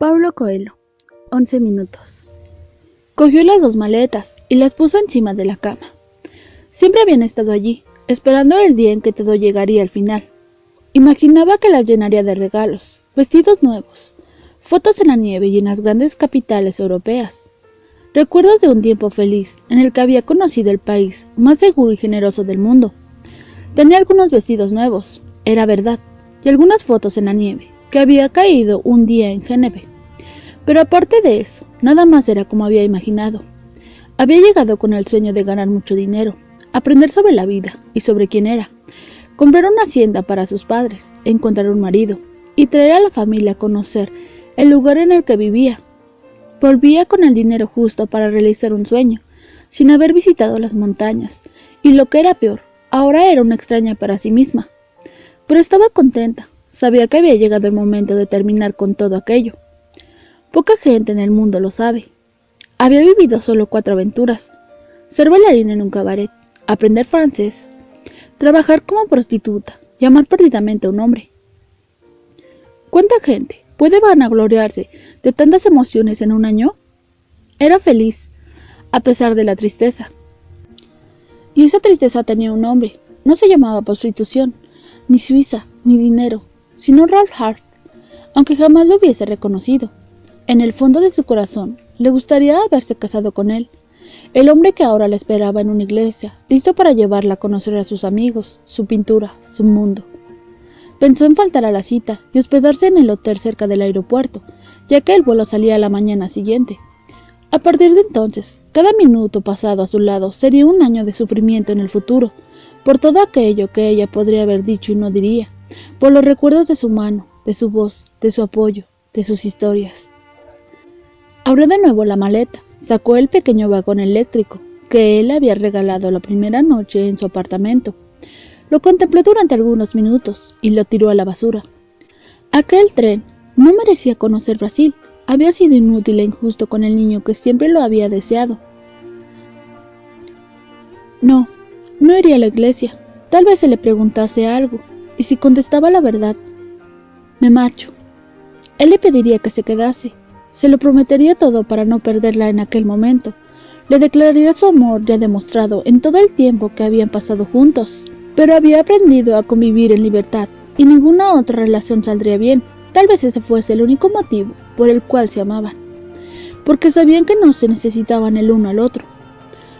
Paulo Coelho, 11 minutos. Cogió las 2 maletas y las puso encima de la cama. Siempre habían estado allí, esperando el día en que todo llegaría al final. Imaginaba que las llenaría de regalos, vestidos nuevos, fotos en la nieve y en las grandes capitales europeas. Recuerdos de un tiempo feliz en el que había conocido el país más seguro y generoso del mundo. Tenía algunos vestidos nuevos, era verdad, y algunas fotos en la nieve, que había caído un día en Génove. Pero aparte de eso, nada más era como había imaginado. Había llegado con el sueño de ganar mucho dinero, aprender sobre la vida y sobre quién era, comprar una hacienda para sus padres, encontrar un marido y traer a la familia a conocer el lugar en el que vivía. Volvía con el dinero justo para realizar un sueño, sin haber visitado las montañas, y lo que era peor, ahora era una extraña para sí misma. Pero estaba contenta, sabía que había llegado el momento de terminar con todo aquello. Poca gente en el mundo lo sabe. Había vivido solo 4 aventuras: ser bailarina en un cabaret, aprender francés, trabajar como prostituta y amar perdidamente a un hombre. ¿Cuánta gente puede vanagloriarse de tantas emociones en un año? Era feliz, a pesar de la tristeza. Y esa tristeza tenía un nombre. No se llamaba prostitución, ni Suiza, ni dinero, sino Ralph Hart, aunque jamás lo hubiese reconocido. En el fondo de su corazón, le gustaría haberse casado con él, el hombre que ahora la esperaba en una iglesia, listo para llevarla a conocer a sus amigos, su pintura, su mundo. Pensó en faltar a la cita y hospedarse en el hotel cerca del aeropuerto, ya que el vuelo salía a la mañana siguiente. A partir de entonces, cada minuto pasado a su lado sería un año de sufrimiento en el futuro, por todo aquello que ella podría haber dicho y no diría, por los recuerdos de su mano, de su voz, de su apoyo, de sus historias. Abrió de nuevo la maleta, sacó el pequeño vagón eléctrico que él había regalado la primera noche en su apartamento. Lo contempló durante algunos minutos y lo tiró a la basura. Aquel tren no merecía conocer Brasil, había sido inútil e injusto con el niño que siempre lo había deseado. No iría a la iglesia, tal vez se le preguntase algo, y si contestaba la verdad, me marcho. Él le pediría que se quedase. Se lo prometería todo para no perderla en aquel momento. Le declararía su amor ya demostrado en todo el tiempo que habían pasado juntos. Pero había aprendido a convivir en libertad y ninguna otra relación saldría bien. Tal vez ese fuese el único motivo por el cual se amaban. Porque sabían que no se necesitaban el uno al otro.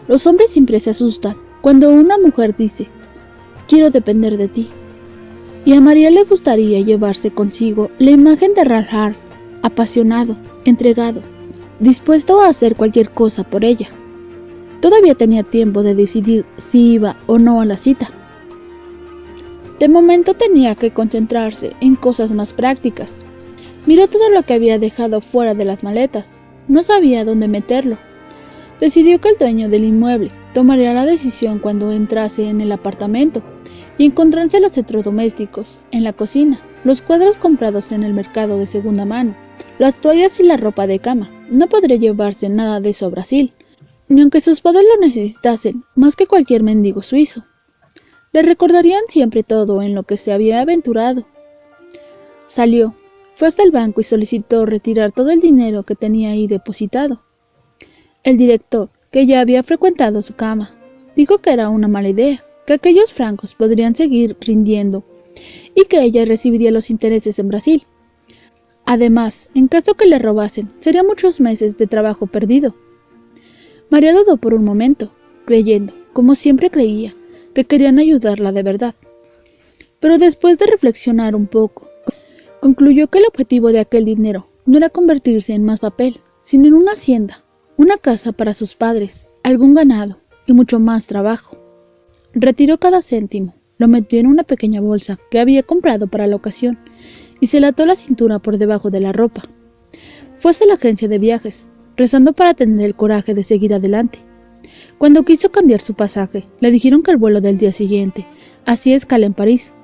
Los hombres siempre se asustan cuando una mujer dice: quiero depender de ti. Y a María le gustaría llevarse consigo la imagen de Ralph Hart, apasionado, entregado, dispuesto a hacer cualquier cosa por ella. Todavía tenía tiempo de decidir si iba o no a la cita. De momento tenía que concentrarse en cosas más prácticas. Miró todo lo que había dejado fuera de las maletas. No sabía dónde meterlo. Decidió que el dueño del inmueble tomaría la decisión cuando entrase en el apartamento y encontrarse los electrodomésticos en la cocina, los cuadros comprados en el mercado de segunda mano, las toallas y la ropa de cama. No podría llevarse nada de eso a Brasil, ni aunque sus padres lo necesitasen más que cualquier mendigo suizo. Le recordarían siempre todo en lo que se había aventurado. Salió, fue hasta el banco y solicitó retirar todo el dinero que tenía ahí depositado. El director, que ya había frecuentado su cama, dijo que era una mala idea, que aquellos francos podrían seguir rindiendo y que ella recibiría los intereses en Brasil. Además, en caso que le robasen, serían muchos meses de trabajo perdido. María dudó por un momento, creyendo, como siempre creía, que querían ayudarla de verdad. Pero después de reflexionar un poco, concluyó que el objetivo de aquel dinero no era convertirse en más papel, sino en una hacienda, una casa para sus padres, algún ganado y mucho más trabajo. Retiró cada céntimo, lo metió en una pequeña bolsa que había comprado para la ocasión y se la ató la cintura por debajo de la ropa. Fue a la agencia de viajes, rezando para tener el coraje de seguir adelante. Cuando quiso cambiar su pasaje, le dijeron que el vuelo del día siguiente hacía escala en París,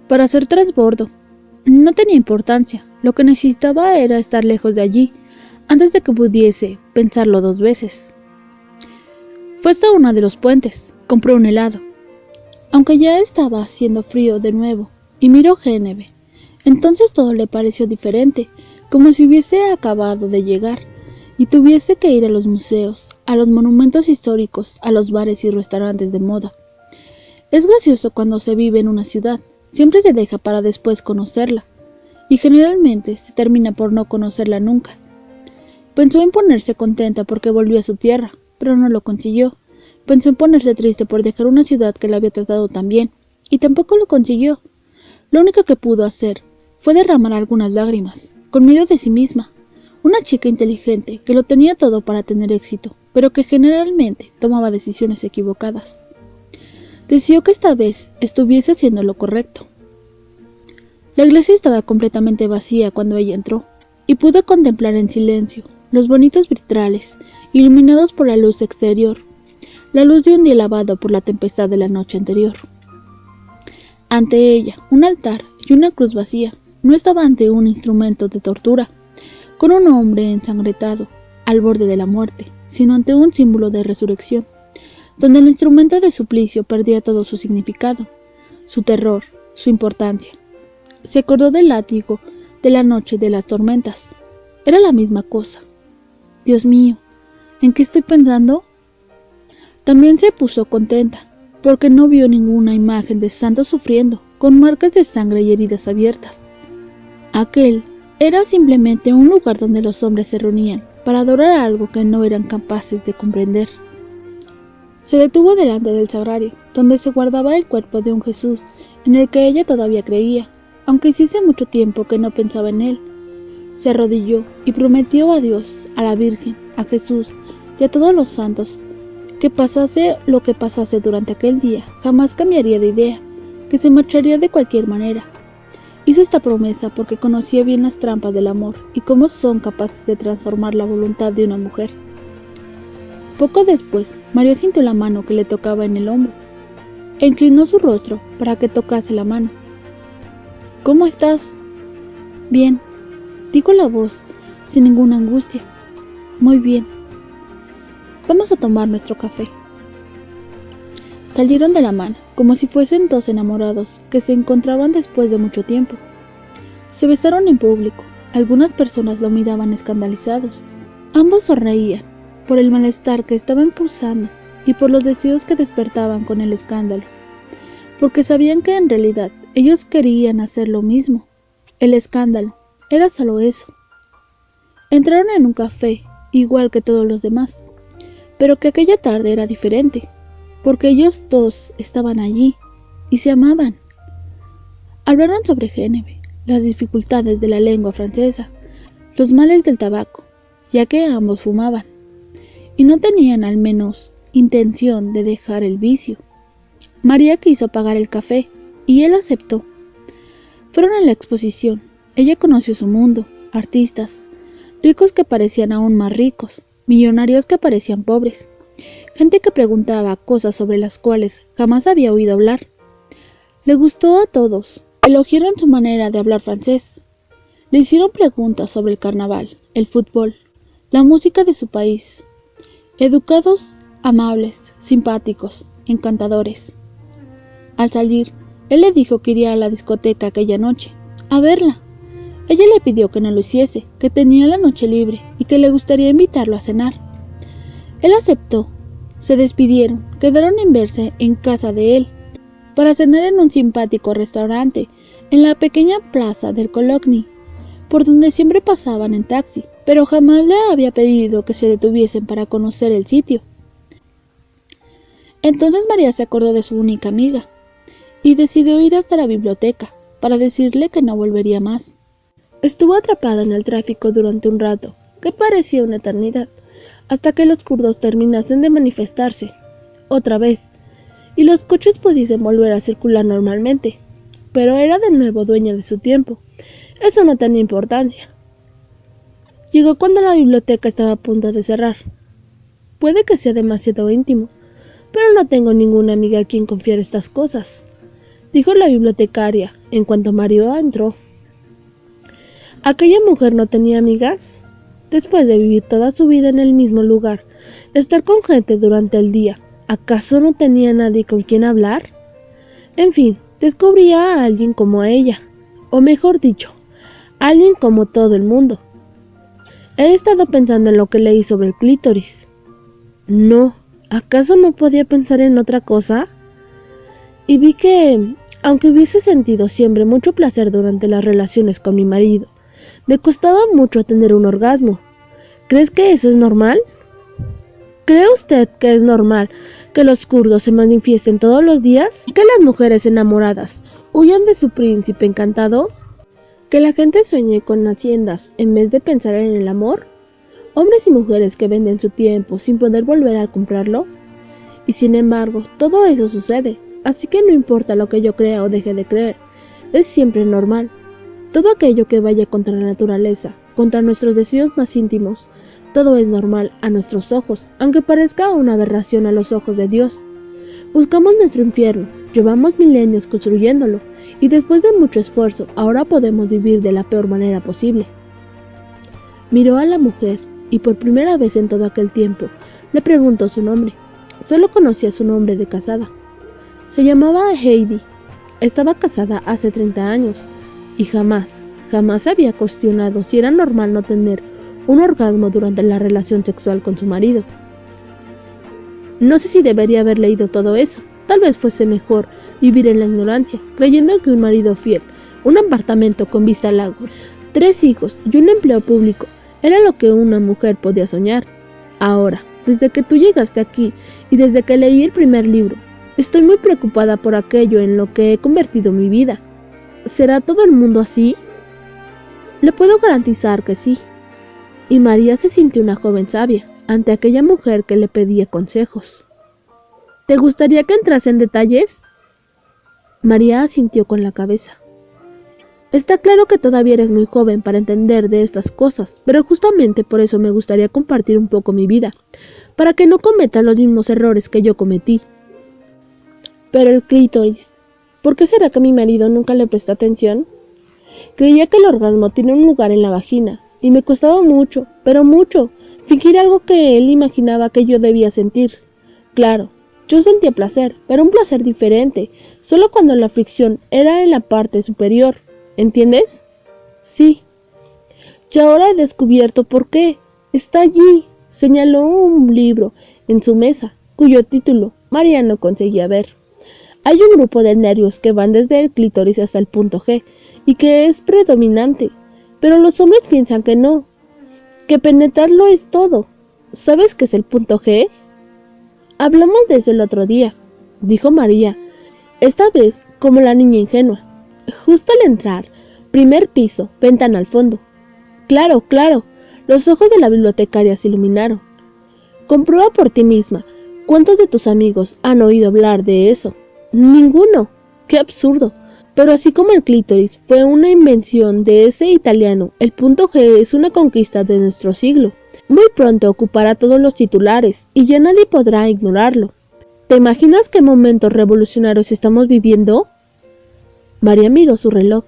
para hacer transbordo. No tenía importancia, lo que necesitaba era estar lejos de allí, antes de que pudiese pensarlo 2 veces. Fue hasta uno de los puentes, compró un helado. Aunque ya estaba haciendo frío de nuevo, y miró Génove, entonces todo le pareció diferente, como si hubiese acabado de llegar y tuviese que ir a los museos, a los monumentos históricos, a los bares y restaurantes de moda. Es gracioso cuando se vive en una ciudad, siempre se deja para después conocerla, y generalmente se termina por no conocerla nunca. Pensó en ponerse contenta porque volvió a su tierra, pero no lo consiguió. Pensó en ponerse triste por dejar una ciudad que la había tratado tan bien, y tampoco lo consiguió. Lo único que pudo hacer fue derramar algunas lágrimas, con miedo de sí misma. Una chica inteligente que lo tenía todo para tener éxito, pero que generalmente tomaba decisiones equivocadas. Deseó que esta vez estuviese haciendo lo correcto. La iglesia estaba completamente vacía cuando ella entró, y pudo contemplar en silencio los bonitos vitrales, iluminados por la luz exterior, la luz de un día lavado por la tempestad de la noche anterior. Ante ella, un altar y una cruz vacía. No estaba ante un instrumento de tortura, con un hombre ensangrentado, al borde de la muerte, sino ante un símbolo de resurrección, donde el instrumento de suplicio perdía todo su significado, su terror, su importancia. Se acordó del látigo de la noche de las tormentas. Era la misma cosa. Dios mío, ¿en qué estoy pensando? También se puso contenta, porque no vio ninguna imagen de santos sufriendo, con marcas de sangre y heridas abiertas. Aquel era simplemente un lugar donde los hombres se reunían para adorar algo que no eran capaces de comprender. Se detuvo delante del sagrario, donde se guardaba el cuerpo de un Jesús en el que ella todavía creía, aunque hiciese mucho tiempo que no pensaba en él. Se arrodilló y prometió a Dios, a la Virgen, a Jesús y a todos los santos que pasase lo que pasase durante aquel día, jamás cambiaría de idea, que se marcharía de cualquier manera. Hizo esta promesa porque conocía bien las trampas del amor y cómo son capaces de transformar la voluntad de una mujer. Poco después, María sintió la mano que le tocaba en el hombro, e inclinó su rostro para que tocase la mano. «¿Cómo estás?» «Bien», dijo la voz, sin ninguna angustia. «Muy bien. Vamos a tomar nuestro café». Salieron de la mano, como si fuesen dos enamorados que se encontraban después de mucho tiempo. Se besaron en público. Algunas personas lo miraban escandalizados. Ambos sonreían, por el malestar que estaban causando y por los deseos que despertaban con el escándalo, porque sabían que en realidad ellos querían hacer lo mismo. El escándalo era solo eso. Entraron en un café, igual que todos los demás, pero que aquella tarde era diferente, porque ellos dos estaban allí y se amaban. Hablaron sobre Géneve, las dificultades de la lengua francesa, los males del tabaco, ya que ambos fumaban, y no tenían al menos intención de dejar el vicio. María quiso pagar el café, y él aceptó. Fueron a la exposición. Ella conoció su mundo, artistas, ricos que parecían aún más ricos, millonarios que parecían pobres, gente que preguntaba cosas sobre las cuales jamás había oído hablar. Le gustó a todos, elogiaron su manera de hablar francés, le hicieron preguntas sobre el carnaval, el fútbol, la música de su país. Educados, amables, simpáticos, encantadores. Al salir, él le dijo que iría a la discoteca aquella noche, a verla. Ella le pidió que no lo hiciese, que tenía la noche libre y que le gustaría invitarlo a cenar. Él aceptó. Se despidieron, quedaron en verse en casa de él, para cenar en un simpático restaurante, en la pequeña plaza del Cologny, por donde siempre pasaban en taxi, pero jamás le había pedido que se detuviesen para conocer el sitio. Entonces María se acordó de su única amiga, y decidió ir hasta la biblioteca, para decirle que no volvería más. Estuvo atrapada en el tráfico durante un rato, que parecía una eternidad, hasta que los kurdos terminasen de manifestarse, otra vez, y los coches pudiesen volver a circular normalmente, pero era de nuevo dueña de su tiempo. Eso no tenía importancia. Llegó cuando la biblioteca estaba a punto de cerrar. Puede que sea demasiado íntimo, pero no tengo ninguna amiga a quien confiar estas cosas, dijo la bibliotecaria en cuanto María entró. ¿Aquella mujer no tenía amigas? Después de vivir toda su vida en el mismo lugar, estar con gente durante el día, ¿acaso no tenía nadie con quien hablar? En fin, descubría a alguien como ella, o mejor dicho, alguien como todo el mundo. He estado pensando en lo que leí sobre el clítoris. No, ¿acaso no podía pensar en otra cosa? Y vi que, aunque hubiese sentido siempre mucho placer durante las relaciones con mi marido, me costaba mucho tener un orgasmo. ¿Crees que eso es normal? ¿Cree usted que es normal que los kurdos se manifiesten todos los días? ¿Que las mujeres enamoradas huyan de su príncipe encantado? ¿Que la gente sueñe con haciendas en vez de pensar en el amor? ¿Hombres y mujeres que venden su tiempo sin poder volver a comprarlo? Y sin embargo, todo eso sucede, así que no importa lo que yo crea o deje de creer, es siempre normal. Todo aquello que vaya contra la naturaleza, contra nuestros deseos más íntimos, todo es normal a nuestros ojos, aunque parezca una aberración a los ojos de Dios. Buscamos nuestro infierno, llevamos milenios construyéndolo, y después de mucho esfuerzo, ahora podemos vivir de la peor manera posible. Miró a la mujer, y por primera vez en todo aquel tiempo, le preguntó su nombre. Solo conocía su nombre de casada. Se llamaba Heidi. Estaba casada hace 30 años, y jamás había cuestionado si era normal no tener un orgasmo durante la relación sexual con su marido. No sé si debería haber leído todo eso. Tal vez fuese mejor vivir en la ignorancia, creyendo que un marido fiel, un apartamento con vista al lago, 3 hijos y un empleo público era lo que una mujer podía soñar. Ahora, desde que tú llegaste aquí y desde que leí el primer libro, estoy muy preocupada por aquello en lo que he convertido mi vida. ¿Será todo el mundo así? Le puedo garantizar que sí. Y María se sintió una joven sabia ante aquella mujer que le pedía consejos. ¿Te gustaría que entrase en detalles? María asintió con la cabeza. Está claro que todavía eres muy joven para entender de estas cosas, pero justamente por eso me gustaría compartir un poco mi vida, para que no cometas los mismos errores que yo cometí. Pero el clítoris, ¿por qué será que mi marido nunca le presta atención? Creía que el orgasmo tiene un lugar en la vagina, y me costaba mucho, pero mucho, fingir algo que él imaginaba que yo debía sentir. Claro, yo sentía placer, pero un placer diferente, solo cuando la fricción era en la parte superior. ¿Entiendes? Sí. Y ahora he descubierto por qué. Está allí. Señaló un libro en su mesa, cuyo título María no conseguía ver. Hay un grupo de nervios que van desde el clítoris hasta el punto G, y que es predominante. Pero los hombres piensan que no, que penetrarlo es todo. ¿Sabes qué es el punto G? Hablamos de eso el otro día, dijo María, esta vez como la niña ingenua. Justo al entrar, primer piso, ventana al fondo. Claro, los ojos de la bibliotecaria se iluminaron. Comprueba por ti misma, ¿cuántos de tus amigos han oído hablar de eso? Ninguno. ¡Qué absurdo! Pero así como el clítoris fue una invención de ese italiano, el punto G es una conquista de nuestro siglo. Muy pronto ocupará todos los titulares, y ya nadie podrá ignorarlo. ¿Te imaginas qué momentos revolucionarios estamos viviendo? María miró su reloj,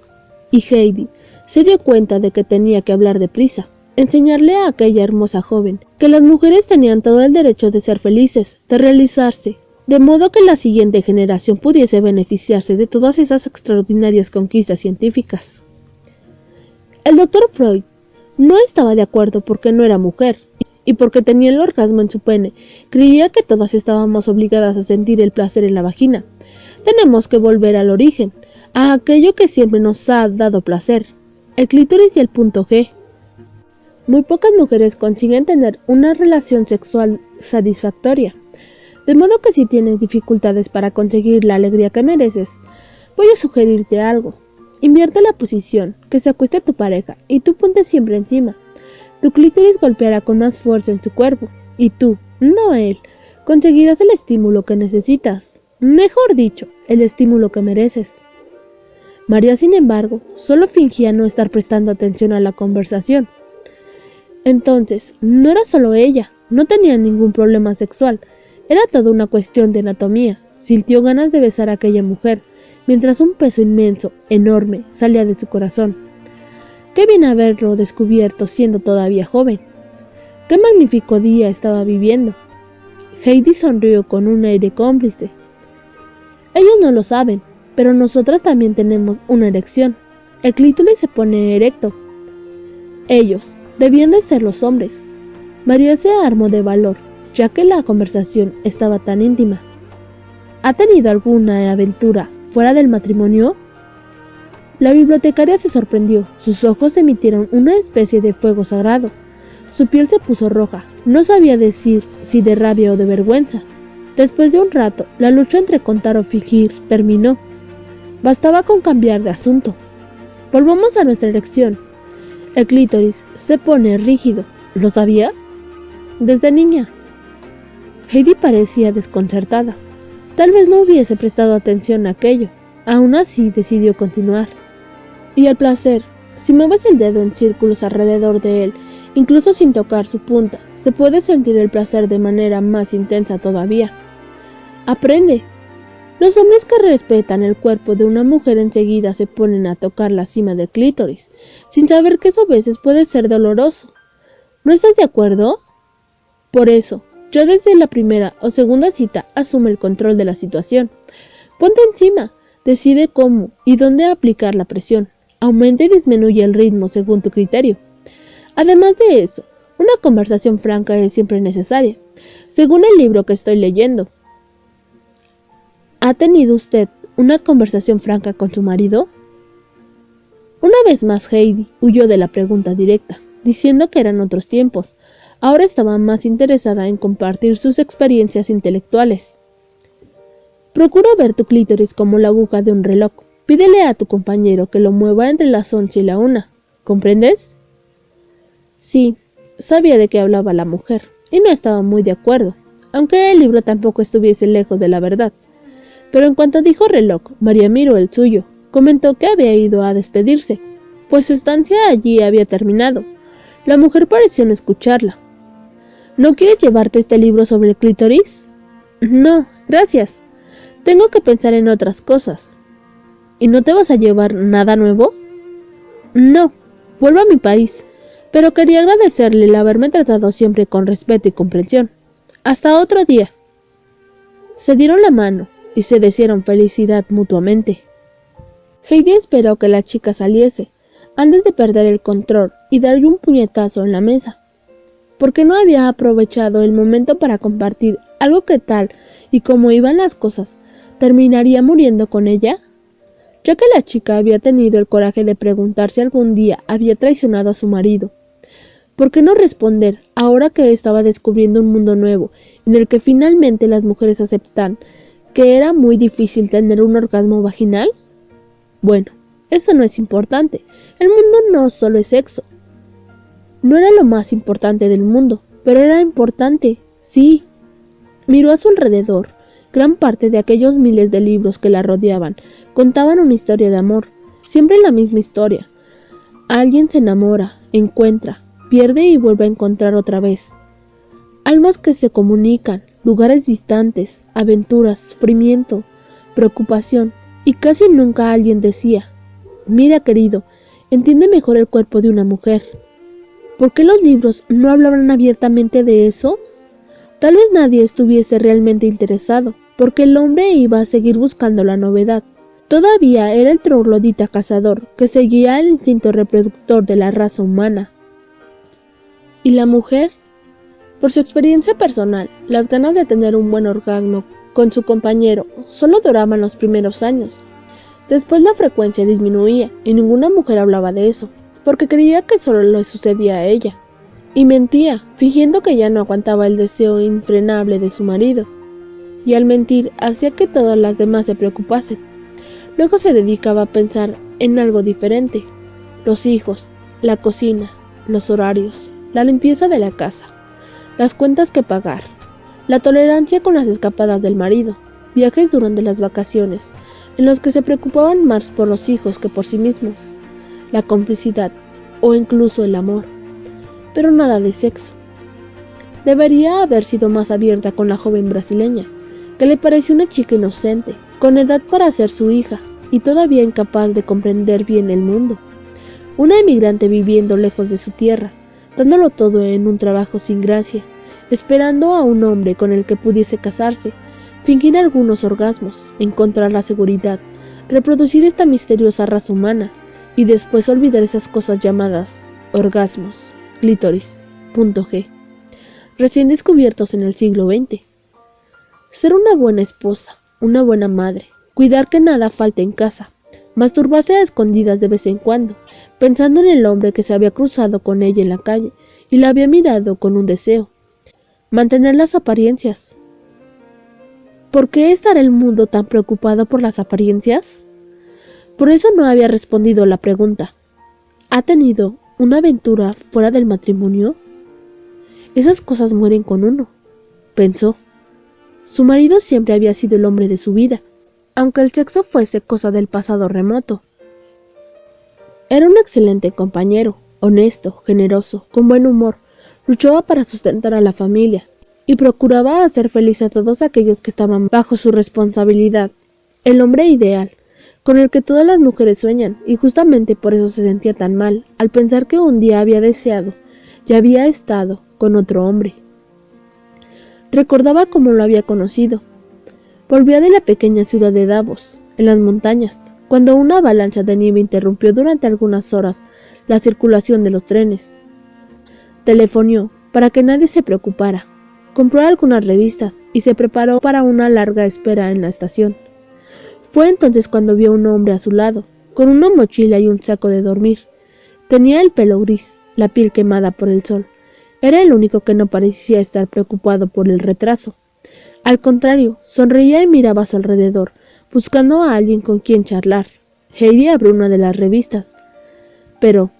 y Heidi se dio cuenta de que tenía que hablar deprisa, enseñarle a aquella hermosa joven que las mujeres tenían todo el derecho de ser felices, de realizarse, de modo que la siguiente generación pudiese beneficiarse de todas esas extraordinarias conquistas científicas. El doctor Freud no estaba de acuerdo porque no era mujer, y porque tenía el orgasmo en su pene, creía que todas estábamos obligadas a sentir el placer en la vagina. Tenemos que volver al origen, a aquello que siempre nos ha dado placer, el clítoris y el punto G. Muy pocas mujeres consiguen tener una relación sexual satisfactoria, de modo que si tienes dificultades para conseguir la alegría que mereces, voy a sugerirte algo. Invierte la posición, que se acueste tu pareja, y tú ponte siempre encima. Tu clítoris golpeará con más fuerza en su cuerpo, y tú, no él, conseguirás el estímulo que necesitas. Mejor dicho, el estímulo que mereces. María, sin embargo, solo fingía no estar prestando atención a la conversación. Entonces, no era solo ella, no tenía ningún problema sexual, era toda una cuestión de anatomía. Sintió ganas de besar a aquella mujer, mientras un peso inmenso, enorme, salía de su corazón. Qué bien haberlo descubierto siendo todavía joven. Qué magnífico día estaba viviendo. Heidi sonrió con un aire cómplice. Ellos no lo saben, pero nosotras también tenemos una erección. El clítoris se pone erecto. Ellos debían de ser los hombres. María se armó de valor, ya que la conversación estaba tan íntima. ¿Ha tenido alguna aventura fuera del matrimonio? La bibliotecaria se sorprendió. Sus ojos emitieron una especie de fuego sagrado. Su piel se puso roja. No sabía decir si de rabia o de vergüenza. Después de un rato, la lucha entre contar o fingir terminó. Bastaba con cambiar de asunto. Volvamos a nuestra erección. El clítoris se pone rígido. ¿Lo sabías? Desde niña. Heidi parecía desconcertada. Tal vez no hubiese prestado atención a aquello. Aún así decidió continuar. Y el placer, si mueves el dedo en círculos alrededor de él, incluso sin tocar su punta, se puede sentir el placer de manera más intensa todavía. Aprende. Los hombres que respetan el cuerpo de una mujer enseguida se ponen a tocar la cima del clítoris, sin saber que eso a veces puede ser doloroso. ¿No estás de acuerdo? Por eso, yo desde la primera o segunda cita asumo el control de la situación. Ponte encima, decide cómo y dónde aplicar la presión. Aumenta y disminuye el ritmo según tu criterio. Además de eso, una conversación franca es siempre necesaria, según el libro que estoy leyendo. ¿Ha tenido usted una conversación franca con su marido? Una vez más Heidi huyó de la pregunta directa, diciendo que eran otros tiempos. Ahora estaba más interesada en compartir sus experiencias intelectuales. Procura ver tu clítoris como la aguja de un reloj. Pídele a tu compañero que lo mueva entre las 11 y la 1. ¿Comprendes? Sí, sabía de qué hablaba la mujer, y no estaba muy de acuerdo, aunque el libro tampoco estuviese lejos de la verdad. Pero en cuanto dijo reloj, María miró el suyo. Comentó que había ido a despedirse, pues su estancia allí había terminado. La mujer pareció no escucharla. ¿No quieres llevarte este libro sobre el clítoris? No, gracias. Tengo que pensar en otras cosas. ¿Y no te vas a llevar nada nuevo? No, vuelvo a mi país, pero quería agradecerle el haberme tratado siempre con respeto y comprensión. Hasta otro día. Se dieron la mano y se desearon felicidad mutuamente. Heidi esperó que la chica saliese, antes de perder el control y darle un puñetazo en la mesa. ¿Por qué no había aprovechado el momento para compartir algo que tal y como iban las cosas, terminaría muriendo con ella? Ya que la chica había tenido el coraje de preguntar si algún día había traicionado a su marido. ¿Por qué no responder ahora que estaba descubriendo un mundo nuevo, en el que finalmente las mujeres aceptan que era muy difícil tener un orgasmo vaginal? Bueno, eso no es importante. El mundo no solo es sexo. No era lo más importante del mundo, pero era importante, sí. Miró a su alrededor. Gran parte de aquellos miles de libros que la rodeaban contaban una historia de amor, siempre la misma historia. Alguien se enamora, encuentra, pierde y vuelve a encontrar otra vez. Almas que se comunican, lugares distantes, aventuras, sufrimiento, preocupación, y casi nunca alguien decía: mira, querido, entiende mejor el cuerpo de una mujer. ¿Por qué los libros no hablaban abiertamente de eso? Tal vez nadie estuviese realmente interesado, porque el hombre iba a seguir buscando la novedad. Todavía era el troglodita cazador que seguía el instinto reproductor de la raza humana. ¿Y la mujer? Por su experiencia personal, las ganas de tener un buen orgasmo con su compañero solo duraban los primeros años. Después la frecuencia disminuía y ninguna mujer hablaba de eso, porque creía que solo le sucedía a ella. Y mentía, fingiendo que ya no aguantaba el deseo infrenable de su marido. Y al mentir hacía que todas las demás se preocupasen. Luego se dedicaba a pensar en algo diferente: los hijos, la cocina, los horarios, la limpieza de la casa, las cuentas que pagar, la tolerancia con las escapadas del marido, viajes durante las vacaciones, en los que se preocupaban más por los hijos que por sí mismos, la complicidad o incluso el amor. Pero nada de sexo. Debería haber sido más abierta con la joven brasileña, que le pareció una chica inocente, con edad para ser su hija, y todavía incapaz de comprender bien el mundo. Una emigrante viviendo lejos de su tierra, dándolo todo en un trabajo sin gracia, esperando a un hombre con el que pudiese casarse, fingir algunos orgasmos, encontrar la seguridad, reproducir esta misteriosa raza humana, y después olvidar esas cosas llamadas orgasmos, clítoris, punto G, recién descubiertos en el siglo XX. Ser una buena esposa, una buena madre, cuidar que nada falte en casa, masturbarse a escondidas de vez en cuando, pensando en el hombre que se había cruzado con ella en la calle y la había mirado con un deseo. Mantener las apariencias. ¿Por qué estará el mundo tan preocupado por las apariencias? Por eso no había respondido la pregunta. ¿Ha tenido una aventura fuera del matrimonio? Esas cosas mueren con uno, pensó. Su marido siempre había sido el hombre de su vida, aunque el sexo fuese cosa del pasado remoto. Era un excelente compañero, honesto, generoso, con buen humor, luchaba para sustentar a la familia y procuraba hacer feliz a todos aquellos que estaban bajo su responsabilidad. El hombre ideal, con el que todas las mujeres sueñan, y justamente por eso se sentía tan mal al pensar que un día había deseado y había estado con otro hombre. Recordaba cómo lo había conocido. Volvía de la pequeña ciudad de Davos, en las montañas, cuando una avalancha de nieve interrumpió durante algunas horas la circulación de los trenes. Telefonió para que nadie se preocupara, compró algunas revistas y se preparó para una larga espera en la estación. Fue entonces cuando vio a un hombre a su lado, con una mochila y un saco de dormir. Tenía el pelo gris, la piel quemada por el sol. Era el único que no parecía estar preocupado por el retraso. Al contrario, sonreía y miraba a su alrededor, buscando a alguien con quien charlar. Heidi abrió una de las revistas. Pero,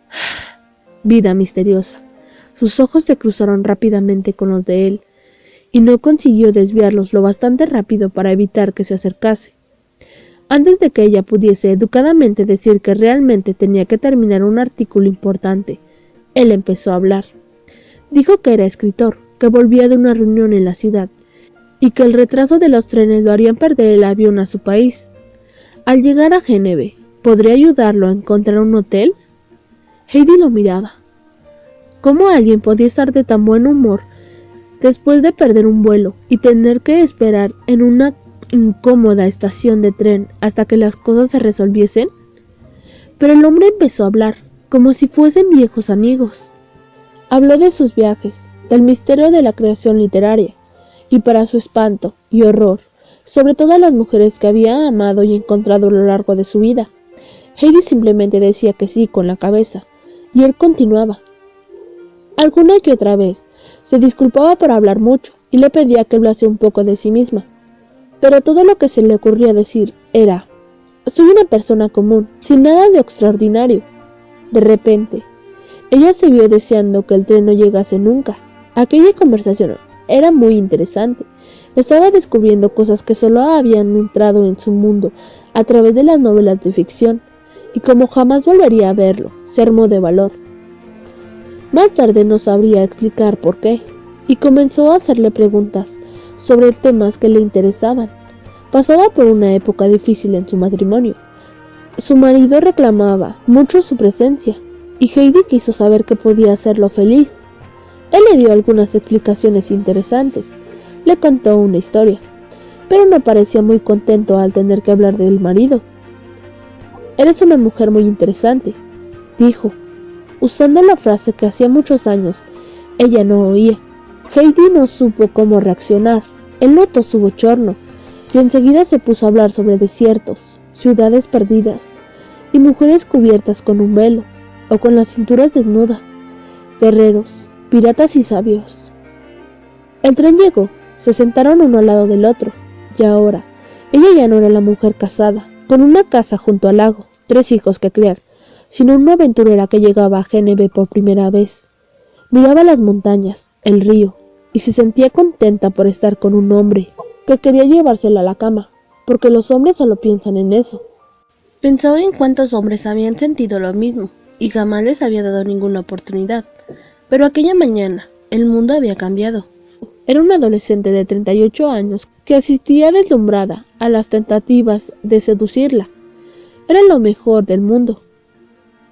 vida misteriosa. Sus ojos se cruzaron rápidamente con los de él, y no consiguió desviarlos lo bastante rápido para evitar que se acercase. Antes de que ella pudiese educadamente decir que realmente tenía que terminar un artículo importante, él empezó a hablar. Dijo que era escritor, que volvía de una reunión en la ciudad, y que el retraso de los trenes lo harían perder el avión a su país. Al llegar a Génove, ¿podría ayudarlo a encontrar un hotel? Heidi lo miraba. ¿Cómo alguien podía estar de tan buen humor después de perder un vuelo y tener que esperar en una incómoda estación de tren hasta que las cosas se resolviesen? Pero el hombre empezó a hablar, como si fuesen viejos amigos. Habló de sus viajes, del misterio de la creación literaria, y para su espanto y horror, sobre todas las mujeres que había amado y encontrado a lo largo de su vida. Heidi simplemente decía que sí con la cabeza, y él continuaba. Alguna que otra vez se disculpaba por hablar mucho y le pedía que hablase un poco de sí misma. Pero todo lo que se le ocurría decir era: soy una persona común, sin nada de extraordinario. De repente, ella se vio deseando que el tren no llegase nunca. Aquella conversación era muy interesante. Estaba descubriendo cosas que solo habían entrado en su mundo a través de las novelas de ficción, y como jamás volvería a verlo, se armó de valor. Más tarde no sabría explicar por qué, y comenzó a hacerle preguntas sobre temas que le interesaban. Pasaba por una época difícil en su matrimonio. Su marido reclamaba mucho su presencia, y Heidi quiso saber qué podía hacerlo feliz. Él le dio algunas explicaciones interesantes, le contó una historia, pero no parecía muy contento al tener que hablar del marido. «Eres una mujer muy interesante», dijo, usando la frase que hacía muchos años ella no oía. Heidi no supo cómo reaccionar. Él notó su bochorno, y enseguida se puso a hablar sobre desiertos, ciudades perdidas, y mujeres cubiertas con un velo, o con las cinturas desnudas, guerreros, piratas y sabios. El tren llegó, se sentaron uno al lado del otro, y ahora, ella ya no era la mujer casada, con una casa junto al lago, 3 hijos que criar, sino una aventurera que llegaba a Génove por primera vez. Miraba las montañas, el río, y se sentía contenta por estar con un hombre que quería llevársela a la cama, porque los hombres solo piensan en eso. Pensó en cuántos hombres habían sentido lo mismo, y jamás les había dado ninguna oportunidad. Pero aquella mañana, el mundo había cambiado. Era una adolescente de 38 años que asistía deslumbrada a las tentativas de seducirla. Era lo mejor del mundo.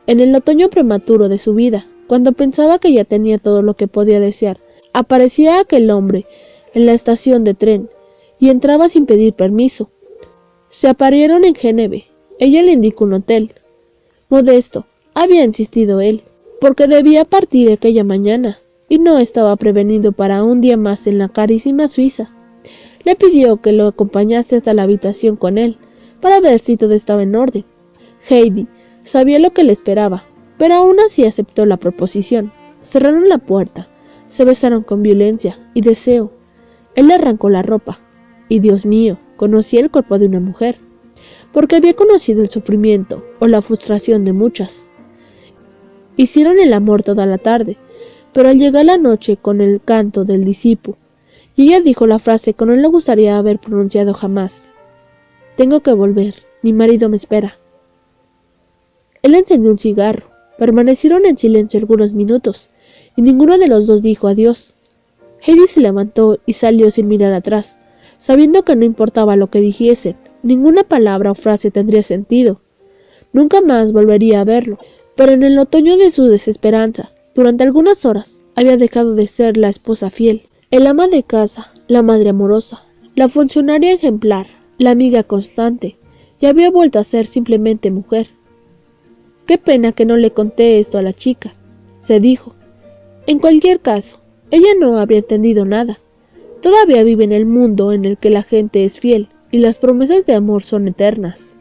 En el otoño prematuro de su vida, cuando pensaba que ya tenía todo lo que podía desear, aparecía aquel hombre en la estación de tren y entraba sin pedir permiso. Se aparearon en Génove. Ella le indicó un hotel. Modesto, había insistido él, porque debía partir aquella mañana, y no estaba prevenido para un día más en la carísima Suiza. Le pidió que lo acompañase hasta la habitación con él, para ver si todo estaba en orden. Heidi sabía lo que le esperaba, pero aún así aceptó la proposición. Cerraron la puerta, se besaron con violencia y deseo. Él le arrancó la ropa, y Dios mío, conocía el cuerpo de una mujer, porque había conocido el sufrimiento o la frustración de muchas. Hicieron el amor toda la tarde, pero al llegar la noche con el canto del disipo, y ella dijo la frase que no le gustaría haber pronunciado jamás: «Tengo que volver, mi marido me espera». Él encendió un cigarro, permanecieron en silencio algunos minutos, y ninguno de los dos dijo adiós. Heidi se levantó y salió sin mirar atrás, sabiendo que no importaba lo que dijesen, ninguna palabra o frase tendría sentido. Nunca más volvería a verlo, pero en el otoño de su desesperanza, durante algunas horas, había dejado de ser la esposa fiel, el ama de casa, la madre amorosa, la funcionaria ejemplar, la amiga constante, y había vuelto a ser simplemente mujer. Qué pena que no le conté esto a la chica, se dijo. En cualquier caso, ella no habría entendido nada. Todavía vive en el mundo en el que la gente es fiel y las promesas de amor son eternas.